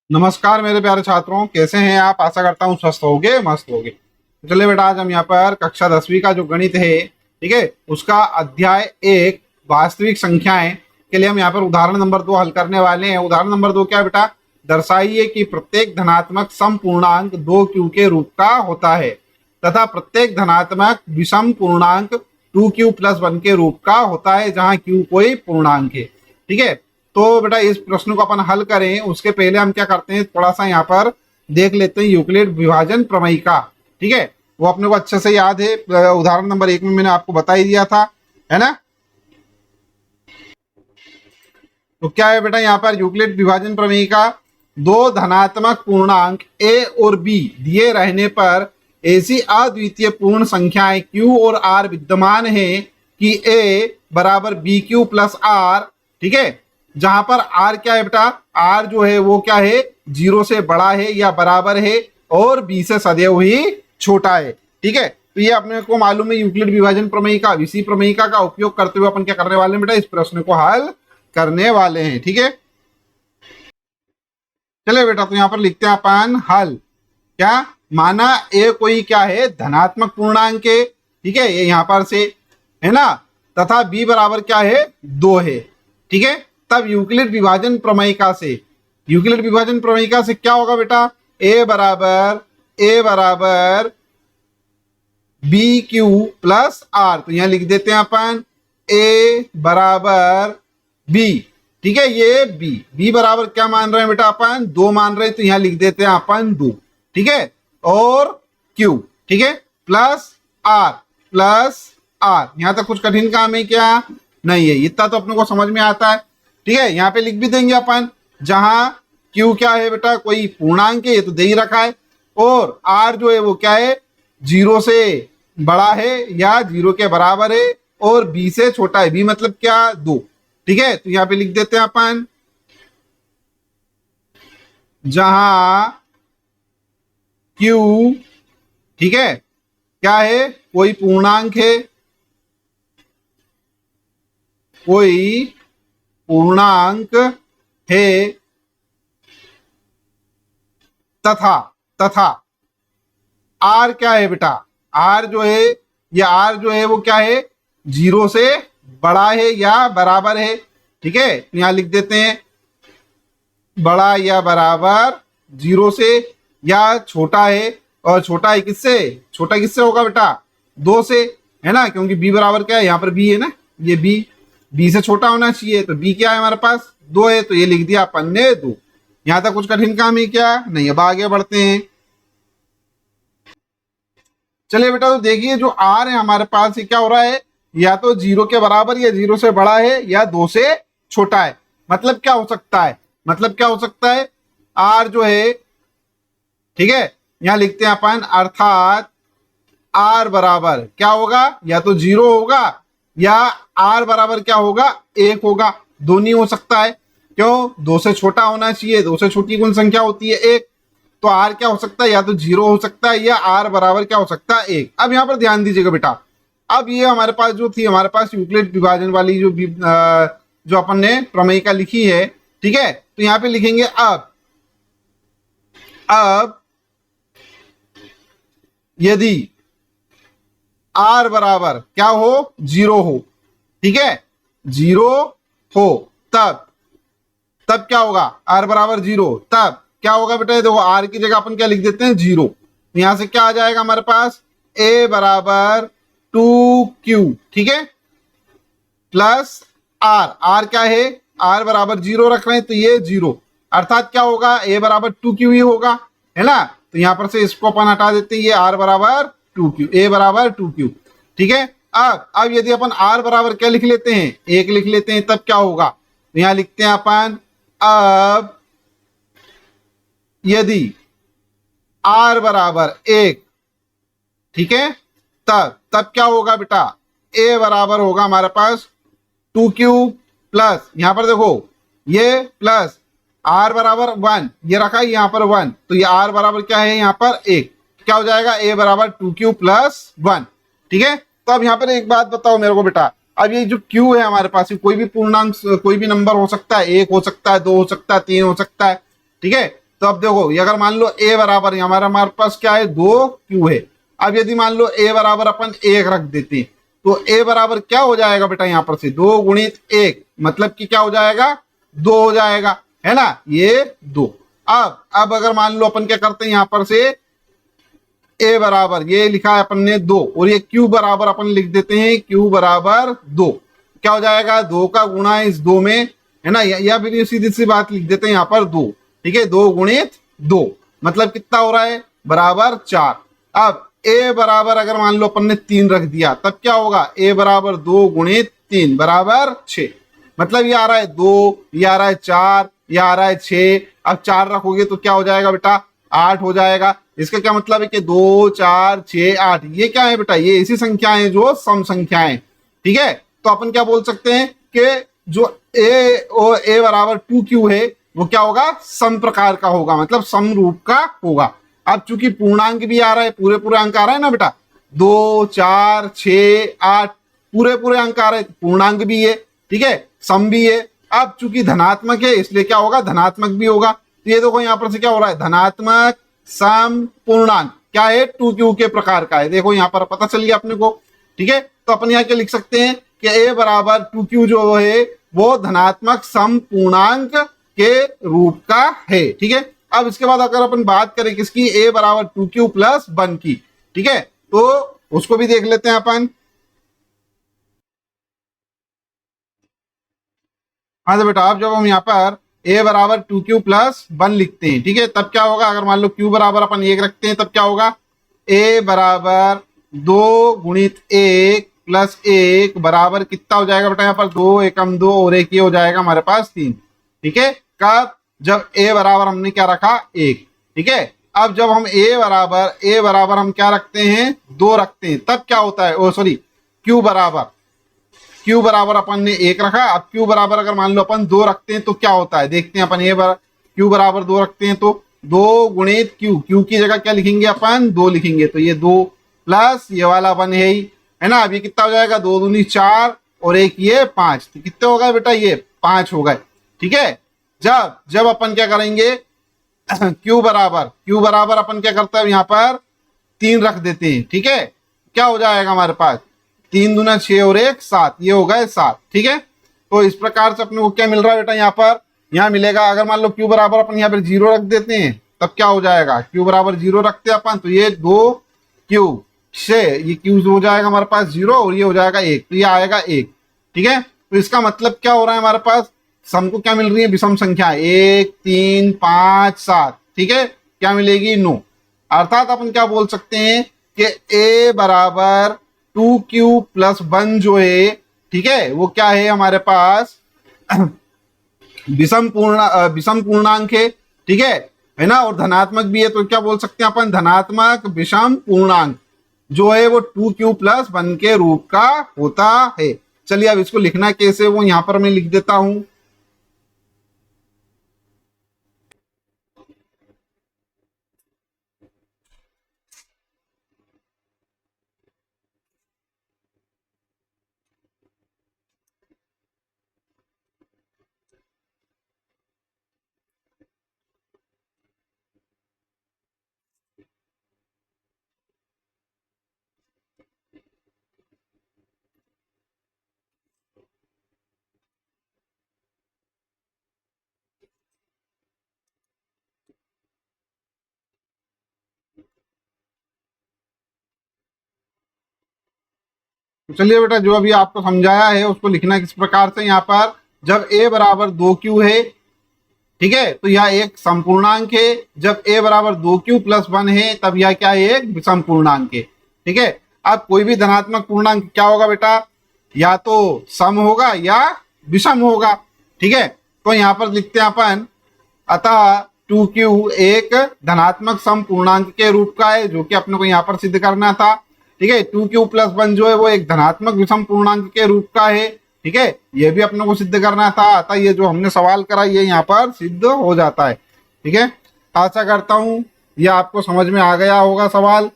नमस्कार मेरे प्यारे छात्रों, कैसे हैं आप। आशा करता हूँ स्वस्थ होगे, मस्त होगे। तो चलिए बेटा, आज हम यहाँ पर कक्षा 10वीं का जो गणित है, ठीक है, उसका अध्याय 1 वास्तविक संख्याएं के लिए हम यहाँ पर उदाहरण नंबर 2 हल करने वाले हैं। उदाहरण नंबर 2 क्या है बेटा? दर्शाइए कि प्रत्येक धनात्मक सम पूर्णांक 2q के रूप का होता है तथा प्रत्येक धनात्मक विषम पूर्णांक 2q + 1 के रूप का होता है, जहाँ q कोई पूर्णांक है। ठीक है, तो बेटा इस प्रश्न को अपन हल करें उसके पहले हम क्या करते हैं, थोड़ा सा यहाँ पर देख लेते हैं यूक्लिड विभाजन प्रमेय का। ठीक है, वो अपने को अच्छे से याद है, उदाहरण नंबर 1 में मैंने आपको बता ही दिया था, है ना। तो क्या है बेटा, यहाँ पर यूक्लिड विभाजन प्रमेय का, दो धनात्मक पूर्णांक a और b दिए रहने पर ऐसी अद्वितीय पूर्ण संख्याएं q और r विद्यमान है कि a बराबर bq + r, ठीक है, जहां पर r क्या है बेटा, r जो है वो क्या है, 0 से बड़ा है या बराबर है और b से सदैव ही छोटा है। ठीक है, तो ये अपने को मालूम है यूक्लिड विभाजन प्रमेय का, इसी प्रमेयिका का उपयोग करते हुए अपन क्या करने वाले हैं बेटा, इस प्रश्न को हल करने वाले हैं। ठीक है, चले बेटा, तो यहां पर लिखते हैं अपन हल। क्या माना, ए कोई क्या है, धनात्मक पूर्णांक है, ठीक है, ये यहां पर से है ना, तथा b बराबर क्या है, 2 है। ठीक है, तब यूक्लिड विभाजन प्रमेयिका से, यूक्लिड विभाजन प्रमेयिका से क्या होगा बेटा, a बराबर bq + r, तो यहां लिख देते हैं अपन a बराबर b। ठीक है, ये b बराबर क्या मान रहे हैं बेटा, अपन 2 मान रहे हैं, तो यहां लिख देते हैं अपन 2। ठीक है, और q, ठीक है, +r, यहां तक कुछ कठिन काम है क्या? नहीं है, इतना तो अपने को समझ में आता है। ठीक है, यहाँ पे लिख भी देंगे अपन, जहां q क्या है बेटा, कोई पूर्णांक है, ये तो दे ही रखा है, और r जो है वो क्या है, 0 से बड़ा है या 0 के बराबर है और b से छोटा है। b मतलब क्या, 2। ठीक है, तो यहाँ पे लिख देते हैं अपन, जहां q, ठीक है, क्या है, कोई पूर्णांक है, कोई पूर्णांक है, तथा r क्या है बेटा, r जो है, ये r जो है वो क्या है, 0 से बड़ा है या बराबर है। ठीक है, तो यहां लिख देते हैं बड़ा या बराबर 0 से, या छोटा है, और छोटा है किससे, छोटा किससे होगा बेटा, 2 से, है ना, क्योंकि b बराबर क्या है, यहाँ पर b है ना, ये b से छोटा होना चाहिए, तो b क्या है हमारे पास, 2 है, तो ये लिख दिया अपन ने 2। यहां तक कुछ कठिन काम है क्या? नहीं। अब आगे बढ़ते हैं। चलिए बेटा, तो देखिए जो r है हमारे पास, ये क्या हो रहा है, या तो 0 के बराबर या 0 से बड़ा है या 2 से छोटा है। मतलब क्या हो सकता है, मतलब क्या हो सकता है, r जो है, ठीक है, यहां लिखते हैं अपन, अर्थात r बराबर क्या होगा, या तो 0 होगा या r बराबर क्या होगा, 1 होगा। दोनों हो सकता है, क्यों, 2 से छोटा होना चाहिए, 2 से छोटी कौन संख्या होती है, 1। तो r क्या हो सकता है, या तो 0 हो सकता है या r बराबर क्या हो सकता है, 1। अब यहाँ पर ध्यान दीजिएगा बेटा, अब ये हमारे पास जो थी, हमारे पास यूक्लिड विभाजन वाली जो अपन ने प्रमेयिका लिखी है, ठीक है, तो यहाँ पे लिखेंगे अब यदि r बराबर क्या हो, 0 हो, ठीक है, 0 हो, तब क्या होगा, r बराबर 0, तब क्या होगा बेटा, देखो r की जगह अपन क्या लिख देते हैं, 0। यहां से क्या आ जाएगा हमारे पास, a बराबर 2q, ठीक है, +r क्या है, r बराबर 0 रख रहे हैं, तो ये 0, अर्थात क्या होगा, a बराबर 2q ही होगा, है ना। तो यहां पर से इसको अपन हटा देते हैं, ये r बराबर 2q, a बराबर 2q। ठीक है, अब यदि अपन r बराबर क्या लिख लेते हैं, 1 लिख लेते हैं, तब क्या होगा, तो यहां लिखते हैं अपन, अब यदि r बराबर 1, ठीक है, तब क्या होगा बेटा, a बराबर होगा हमारे पास 2q प्लस, यहां पर देखो ये प्लस r बराबर 1, ये रखा है यहां पर 1, तो ये r बराबर क्या है, यहां पर 1, क्या हो जाएगा, a बराबर 2q + 1। ठीक है, तो अब यहां पर एक बात बताओ मेरे को बेटा, अब ये जो q है हमारे पास, कोई भी पूर्णांक, कोई भी नंबर हो सकता है, 1 हो सकता है, 2 हो सकता है, 3 हो सकता है। ठीक है, तो अब देखो ये अगर मान लो a बराबर हमारे पास क्या है 2q है। अब यदि मान लो a बराबर अपन 1 रख देते हैं तो a बराबर क्या हो जाएगा बेटा, यहाँ पर से 2 गुणित 1 मतलब कि क्या हो जाएगा 2 हो जाएगा, है ना, ये 2। अब अगर मान लो अपन क्या करते हैं यहाँ पर से a बराबर ये लिखा है अपन ने 2 और ये q बराबर अपन लिख देते हैं q बराबर 2। क्या हो जाएगा 2 का गुणा इस 2 में, है ना, या फिर सीधी सी बात लिख देते हैं यहाँ पर 2, ठीक है, 2 गुणित 2 मतलब कितना हो रहा है बराबर 4। अब a बराबर अगर मान लो अपन ने 3 रख दिया तब क्या होगा a बराबर 2 गुणित 3 बराबर 6। मतलब ये आ रहा है 2, ये आ रहा है 4, ये आ रहा है 6। अब 4 रखोगे तो क्या हो जाएगा बेटा 8 हो जाएगा। इसका क्या मतलब है कि 2 4 6 8 ये क्या है बेटा, ये ऐसी संख्याएं हैं जो सम संख्याएं, ठीक है। तो अपन क्या बोल सकते हैं कि जो a बराबर 2q है वो क्या होगा सम प्रकार का होगा, मतलब सम रूप का होगा। अब चूंकि पूर्णांक भी आ रहा है, पूरे पूरे अंक आ रहा है ना बेटा, 2 4 6 8 पूरे पूरे अंक आ रहे हैं, पूर्णांक भी है, ठीक है, सम भी है। अब चूंकि धनात्मक है इसलिए क्या होगा धनात्मक भी होगा। तो ये देखो यहाँ पर से क्या हो रहा है धनात्मक सम पूर्णांक क्या है 2q के प्रकार का है। देखो यहाँ पर पता चल गया अपने को, ठीक है। तो अपन यहाँ क्या लिख सकते हैं कि a बराबर 2q जो है वो धनात्मक सम पूर्णांक के रूप का है, ठीक है। अब इसके बाद अगर अपन बात करें किसकी a बराबर 2q प्लस 1 की, ठीक है, तो उसको भी देख लेते हैं अपन। हाँ तो बेटा अब जब हम यहाँ पर a बराबर 2q प्लस 1 लिखते हैं, ठीक है, तब क्या होगा अगर मान लो q बराबर अपन 1 रखते हैं तब क्या होगा a बराबर 2 गुणित 1 प्लस 1 बराबर कितना हो जाएगा बेटा यहाँ पर 2 एकम 2 और एक ये हो जाएगा हमारे पास 3, ठीक है। कब जब a बराबर हमने क्या रखा 1, ठीक है। अब जब हम a बराबर हम क्या रखते हैं 2 रखते हैं तब क्या होता है, ओ सॉरी q बराबर अपन ने 1 रखा। अब q बराबर अगर मान लो अपन 2 रखते हैं तो क्या होता है देखते हैं अपन। q बराबर 2 रखते हैं तो 2 गुणित q की जगह क्या लिखेंगे अपन 2 लिखेंगे, तो ये 2 प्लस ये वाला 1 है ही, है ना। अब ये कितना हो जाएगा 2 दूनी 4 और एक ये 5, तो कितने हो गए बेटा ये 5 हो गए, ठीक है। जब अपन क्या करेंगे q बराबर अपन क्या करते हैं यहाँ पर 3 रख देते हैं, ठीक है। क्या हो जाएगा हमारे पास 3 दूना 6 और 1 7, ये हो गए 7, ठीक है। तो इस प्रकार से अपने को क्या मिल रहा है बेटा यहाँ पर, यहाँ मिलेगा अगर मान लो q बराबर अपन यहाँ पर 0 रख देते हैं तब क्या हो जाएगा q बराबर 0 रखते हैं अपन तो ये 2q से ये q हो जाएगा हमारे पास 0 और ये हो जाएगा 1, तो ये आएगा 1, ठीक है। तो इसका मतलब क्या हो रहा है हमारे पास सम को क्या मिल रही है विषम संख्या 1 3 5 7, ठीक है, क्या मिलेगी 9। अर्थात अपन क्या बोल सकते हैं कि a बराबर 2q प्लस 1 जो है, ठीक है, वो क्या है हमारे पास विषम पूर्णांक है, ठीक है ना, और धनात्मक भी है। तो क्या बोल सकते हैं अपन धनात्मक विषम पूर्णांक जो है वो 2q प्लस 1 के रूप का होता है। चलिए अब इसको लिखना कैसे वो यहां पर मैं लिख देता हूं। तो चलिए बेटा जो अभी आपको समझाया है उसको लिखना किस प्रकार से, यहाँ पर जब a बराबर 2q है, ठीक है, तो यह एक संपूर्णांक है। जब a बराबर 2q प्लस 1 है तब यह क्या है एक विषम पूर्णांक है, ठीक है। अब कोई भी धनात्मक पूर्णांक क्या होगा बेटा या तो सम होगा या विषम होगा, ठीक है। तो यहाँ पर लिखते हैं अपन अतः 2q एक धनात्मक सम पूर्णांक के रूप का है जो कि अपने को यहाँ पर सिद्ध करना था, ठीक है। 2q प्लस 1 जो है वो एक धनात्मक विषम पूर्णांक के रूप का है, ठीक है, ये भी अपने को सिद्ध करना था। अतः ये जो हमने सवाल करा ये यहाँ पर सिद्ध हो जाता है, ठीक है। आशा करता हूँ ये आपको समझ में आ गया होगा सवाल।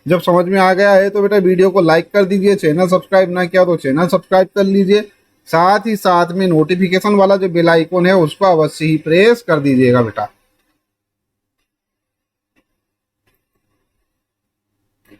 जब समझ में आ गया है तो बेटा वीडियो को लाइक कर दीजिए, चैनल सब्सक्राइब ना किया तो चैनल सब्सक्राइब कर लीजिए, साथ ही साथ में नोटिफिकेशन वाला जो बेल आइकन है उसको अवश्य ही प्रेस कर दीजिएगा बेटा।